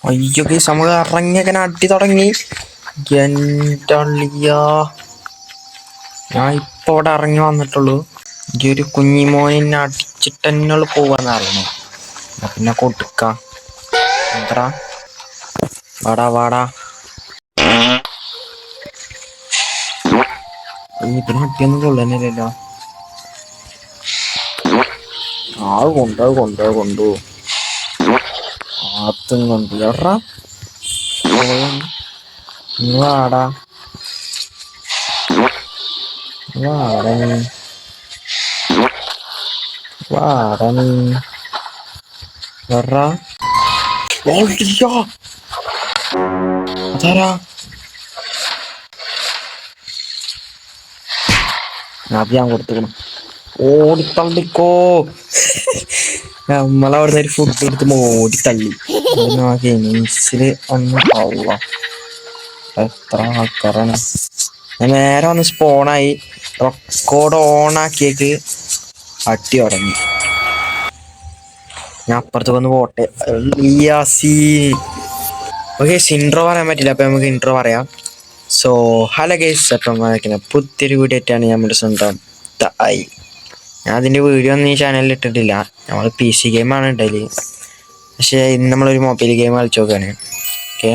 അയ്യോ ഗൈസ് നമ്മൾ ഇറങ്ങിയൊക്കെ അടി തുടങ്ങി. എന്തളിയാ, ഞാൻ ഇപ്പൊ ഇവിടെ ഇറങ്ങി വന്നിട്ടുള്ളൂ. ഈ ഒരു കുഞ്ഞിമോനെ അടിച്ചിട്ട് തന്നെ പോവാന്ന് അറിയണേ. പിന്നെ കൊടുക്കാം എന്താ, വാടാ വാടാ. ഇതിന് അടിയൊന്നും കൊള്ളുന്നില്ലല്ലോ. കൊണ്ടു ആത്തും കൊണ്ട് എറാ വാടാ വാട വാട എറാ അതാരാ? അത് ഞാൻ കൊടുത്തുക്കണം. ഓടിത്തള്ളിക്കോ. നമ്മളവിടുന്ന് ഒരു ഫുഡ് എടുത്ത് ഓടിത്തള്ളി. നെയ്സില് ഒന്ന് പോവാ. എത്ര ആൾക്കാരാണ്. ഞാൻ നേരെ വന്ന് സ്പോണായി റെക്കോർഡ് ഓണാക്കിയേക്ക് അടി തുടങ്ങി. ഞാൻ അപ്പുറത്തേക്ക് ഒന്ന് പോട്ടെ. ഓക്കെ, ഇൻട്രോ പറയാൻ പറ്റില്ല, അപ്പൊ നമുക്ക് ഇൻട്രോ പറയാം. സോ ഹലോ ഗൈസ്, അപ്പം പുതിയൊരു വീഡിയോ ആയിട്ടാണ് നമ്മുടെ സ്വന്തം ആയി. ഞാൻ അതിൻ്റെ വീഡിയോ ഒന്നും ഈ ചാനലിൽ ഇട്ടിട്ടില്ല. നമ്മൾ PC ഗെയിമാണ് ഇടല്. പക്ഷേ ഇന്ന് നമ്മളൊരു മൊബൈൽ ഗെയിം കളിച്ചു നോക്കുകയാണ്. ഓക്കെ,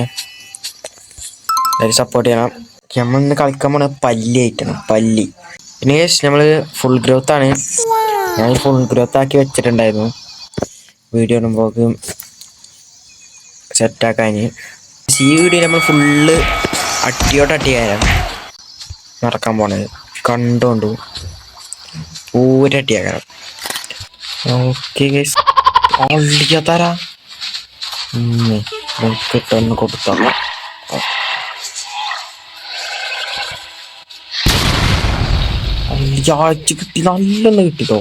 എല്ലാവരും സപ്പോർട്ട് ചെയ്യണം. നമ്മളിന്ന് കളിക്കാൻ പോണ പല്ലി ആയിട്ടാണ്, പല്ലി. പിന്നെ ഗൈസ് നമ്മൾ ഫുൾ ഗ്രോത്ത് ആണ്. ഞാൻ ഫുൾ ഗ്രോത്ത് ആക്കി വെച്ചിട്ടുണ്ടായിരുന്നു വീഡിയോ ഇടുമ്പോക്ക് സെറ്റാക്കാൻ. ഈ വീഡിയോ നമ്മൾ ഫുള്ള് അട്ടിയോട്ടട്ടിയായിരുന്നു നടക്കാൻ പോണത്. കണ്ടോണ്ടു പൂരട്ടിയാക്കണം. ഓക്കെ ഗൈസ്, അള്ളിക്കാത്താരാ കിട്ടൊന്ന് കൊടുത്താ. അള്ളിച്ച് കിട്ടി, നല്ലോണം കിട്ടിട്ടോ.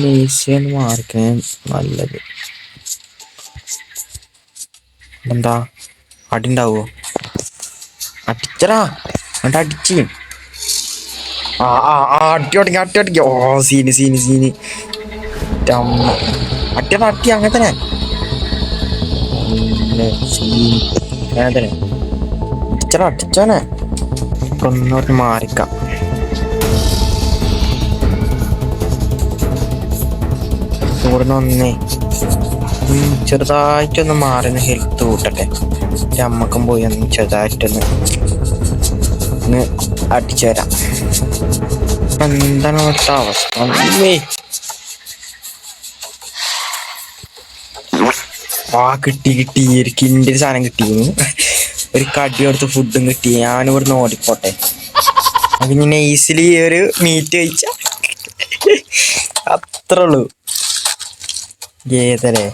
ഈസിയാണ് മാറിക്കാൻ നല്ലത്. എന്താ അടി ഉണ്ടാവോ? അടിച്ചടാ, എന്നിട്ട് അടിച്ച് അട്ടി തുടങ്ങി. ഓ സീന് അട്ടി അങ്ങനെ തന്നെ അടിച്ചോനെ ഒന്നോട്ട് മാറിക്കാം. ഇവിടുന്ന് ഒന്നേ ചെറുതായിട്ടൊന്ന് മാറുന്ന ഹെൽത്ത് കൂട്ടട്ടെ. അമ്മക്കും പോയി ഒന്ന് ചെറുതായിട്ടൊന്ന് അടിച്ചു തരാം. എന്താണ് അവിടുത്തെ അവസ്ഥ? കിട്ടി ഒരു കിൻ്റെ സാധനം കിട്ടിയിരുന്നു. ഒരു കടി കൊടുത്ത് ഫുഡും കിട്ടി. ഞാനിവിടുന്ന് ഓടിപ്പോട്ടെ. അപ്പൊ ഞാൻ ഈസിലി ഒരു മീറ്റ് കഴിച്ച അത്രേ ഉള്ളൂ. ഏതല്ലേ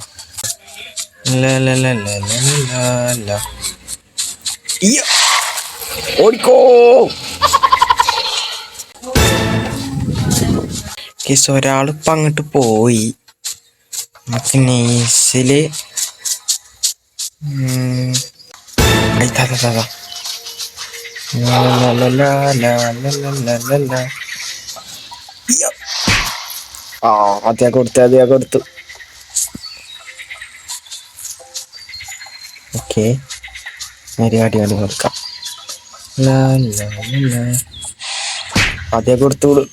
ഓടിക്കോ. ഒരാളിപ്പ അങ്ങോട്ട് പോയി. നമുക്ക് നൈസില് അതേ കൊടുത്തു. ഓക്കെ, അടി കൊടുക്കാം. അതേ കൊടുത്തോളൂ.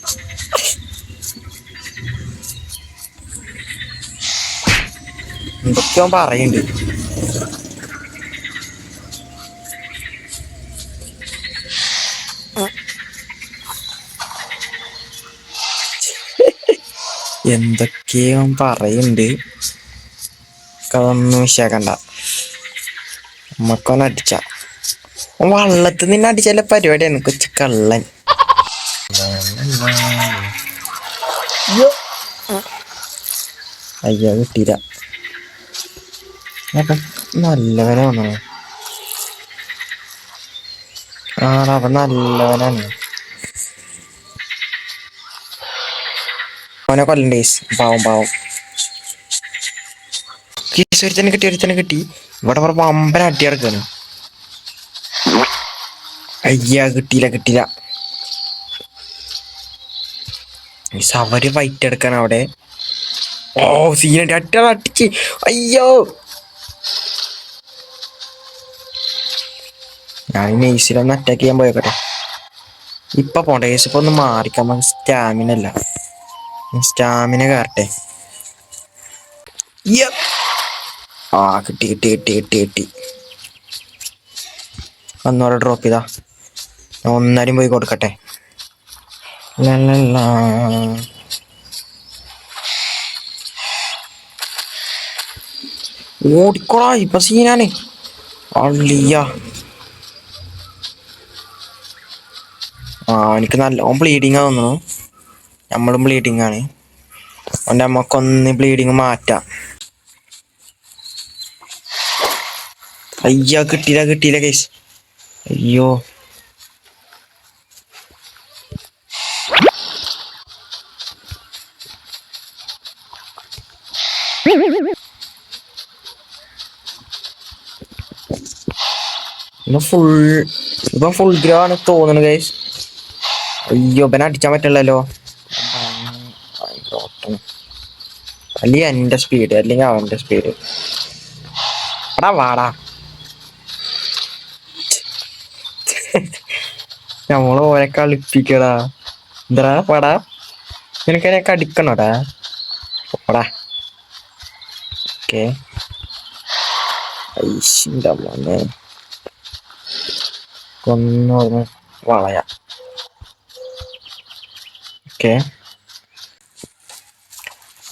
എന്തൊക്കെയോ പറയുന്നുണ്ട്. എന്തൊക്കെയോ പറയുന്നുണ്ട്. അതൊന്നും വിഷയാക്കണ്ട. നമ്മക്കൊന്ന് അടിച്ച വള്ളത്തിൽ നിന്ന് അടിച്ചാല പരിപാടിയാണ്. കൊച്ചു കള്ളൻ. അയ്യോ കിട്ടീല. നല്ലവനാണോ? അവൻ നല്ലവനാണ്. അവനെ കൊല്ലണ്ടേ. പാവം ഒരുത്തനെ കിട്ടി. ഇവിടെ അമ്പന അട്ടി കിടക്കാണ്. അയ്യാ കിട്ടിയില്ല. അവര് ഫൈറ്റ് എടുക്കാൻ അവിടെ. ഓ സീനട്ടി അടിച്ച്. അയ്യോ ഞാൻ നെയ്സിലൊന്ന് അറ്റാക്ക് ചെയ്യാൻ പോയേക്കട്ടെ. ഇപ്പൊ പോണ്ട കേസ്, ഇപ്പൊ ഒന്ന് മാറിക്കാൻ സ്റ്റാമിന അല്ല, സ്റ്റാമിന കയറട്ടെ. ആ കിട്ടി കിട്ടി കിട്ടി കിട്ടി കിട്ടി. ഒന്നൂടെ ഡ്രോപ്പ് ചെയ്താ ഞാൻ ഒന്നാരും പോയി കൊടുക്കട്ടെ. ഓടിക്കോളാ, ഇപ്പൊ സീനാണ്. അള്ളിയ എനിക്ക് നല്ല ഓൻ ബ്ലീഡിങ് തോന്നുന്നു. നമ്മളും ബ്ലീഡിങ് ആണ്. ഓൻ്റെ അമ്മക്കൊന്ന് ബ്ലീഡിങ് മാറ്റാം. അയ്യോ കിട്ടിയില്ല കിട്ടിയില്ല കേസ്. അയ്യോ ഇപ്പൊ ഫുൾ ഗ്രോ ആണ് തോന്നുന്നു ഗൈസ്. അയ്യോ ഇവനെ അടിച്ചാൻ പറ്റില്ലല്ലോ. അല്ലെങ്കിൽ എൻ്റെ സ്പീഡ് അല്ലെങ്കിൽ അവൻ്റെ സ്പീഡ്. എടാ വാടാ. നമ്മള് ഓരെ കളിപ്പിക്കടാ. എന്താ പടാ, നിനക്കതിനൊക്കെ അടിക്കണോടാ. പടാ ഓക്കെ. ഐശിൻ്റെ മോനെ കൊന്നു വളയാ. ഓക്കെ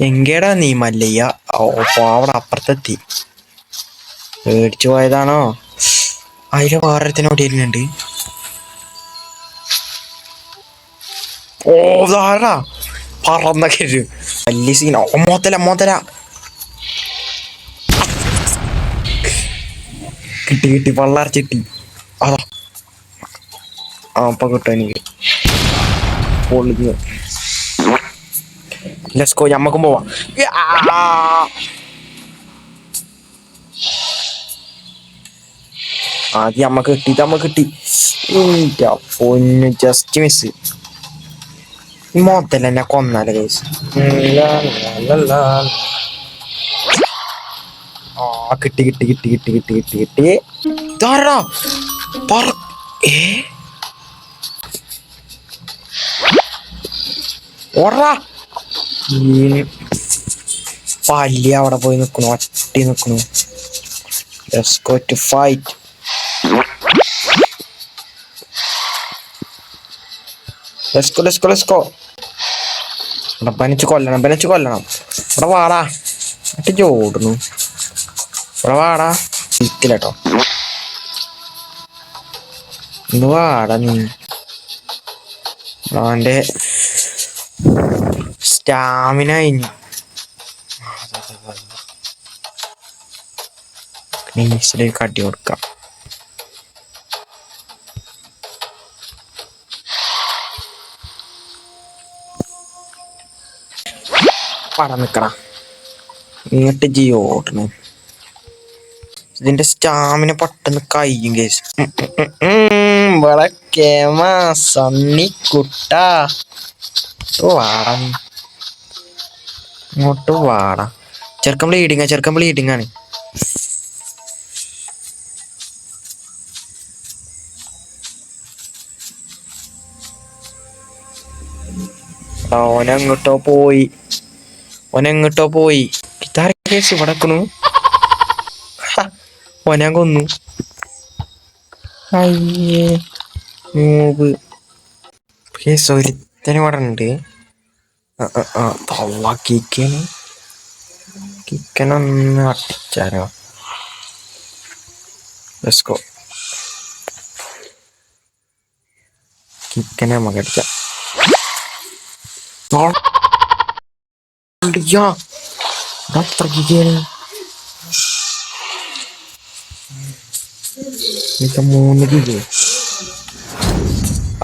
എങ്കേടാ നീ മല്ലയ്യ. അവിടെ അപ്പുറത്തെത്തി. പേടിച്ചു പോയതാണോ? അതില് വേറൊരുത്തനോട് ഇരുന്നുണ്ട്. ഓ ധാരണ പറന്നൊക്കെ വലിയ സീന. മോത്തല കിട്ടി കിട്ടി പള്ളറച്ചിട്ടി. അതാ അപ്പൊ കിട്ടും എനിക്ക്. പൊളിഞ്ഞു. ലെറ്റ്സ് ഗോ, ഞമ്മക്കും പോവാം. ആദ്യം നമ്മക്ക് കിട്ടി. പൊന്നു ജസ്റ്റ് മിസ്. മോത്തല്ല എന്നെ കൊന്നാലേ കേസ്. കിട്ടി കിട്ടി കിട്ടി കിട്ടി കിട്ടി കിട്ടി കിട്ടി. ധാരാ ഓടാ. പല്ലി അവിടെ പോയി നിക്കണു, ഒറ്റി നിക്കണു. Let's go to fight. Let's go. ബനിച്ച് കൊല്ലണം. ഇവിടെ വാടാ. എന്നിട്ട് ചോടുന്നു. ഇവിടെ വാടാ. ഇരിക്കില്ലട്ടോ. ഇന്ന് വാടാ നീ. അവൻ്റെ സ്റ്റാമിന കഴിഞ്ഞു. നീസിലേക്ക് അടി കൊടുക്കാം. പടം നിക്കടാ. ഇങ്ങോട്ട് ജിയോ ഓടണേ. ഇതിന്റെ സ്റ്റാമിന പെട്ടെന്ന് കഴിയും കേസ്. സണ്ണിക്കുട്ട വാടാ, ഇങ്ങോട്ട് വാടാ. ചെറുക്കം ബ്ലീഡിങ് ആണ്. ഓനെങ്ങോട്ടോ പോയി. ഇതാര കേസ് ഇവിടെ നിക്കണു. ഓനെ കൊന്നു. അയ്യേ മൂവ് കേസ്. ഒരുത്തനും ഇവിടെ ഉണ്ട്. കിക്കനൊന്ന് അടിച്ചാലോ. Let's go. കിക്കനെ നമുക്ക് അടിക്കാം.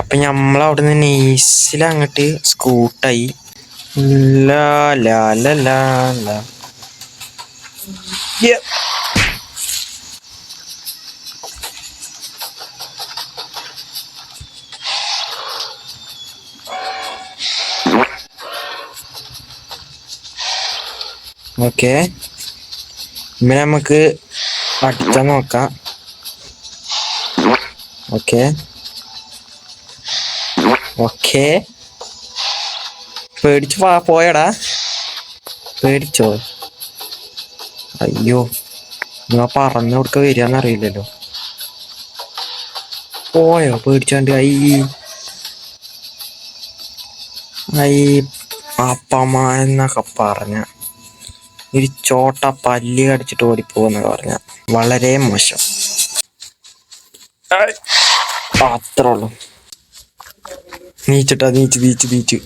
അപ്പൊ നമ്മളവിടുന്ന് നെയ്സിലങ്ങട്ട് സ്കൂട്ടായി. ഓക്കെ ഇങ്ങനെ നമുക്ക് അടിച്ചാൽ നോക്കാം. Okay okay. പേടിച്ചു പോയടാ. പേടിച്ചോ? അയ്യോ, നിങ്ങൾ പറഞ്ഞു കൊടുക്ക വരികയെന്നറിയില്ലല്ലോ. പോയോ പേടിച്ചോണ്ട്? ഐ പാപ്പമ്മ എന്നൊക്കെ പറഞ്ഞ ഒരു ചോട്ട പല്ലി കടിച്ചിട്ട് ഓടിപ്പോന്നൊക്കെ പറഞ്ഞ വളരെ മോശം. അത്രേ ഉള്ളു. നീച്ചിട്ടാ നീച്ച്.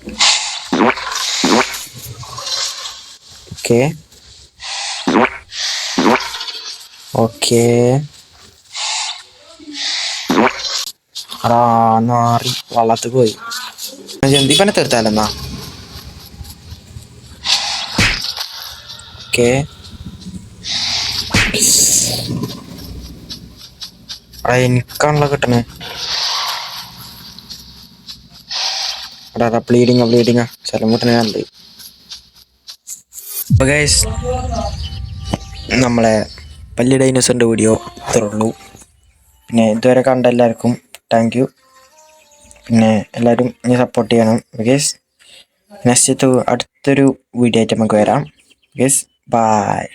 Okay okay. നാറി വള്ളത്ത് പോയി. ജന്തിപ്പനെ തീർത്താലെന്നാ. ഓക്കെ എനിക്കാണല്ലോ കിട്ടണേ. ബ്ലീഡിങ് സ്ഥലം കിട്ടണേ. അപ്പോൾ ഗൈസ്, നമ്മളെ പല്ലി ഡൈനോസറിൻ്റെ വീഡിയോ ഇത്രേ ഉള്ളൂ. പിന്നെ ഇതുവരെ കണ്ട എല്ലാവർക്കും താങ്ക് യു. പിന്നെ എല്ലാവരും ഇനി സപ്പോർട്ട് ചെയ്യണം. ഗൈസ് അടുത്തൊരു വീഡിയോ ആയിട്ട് നമുക്ക് വരാം. Guys bye.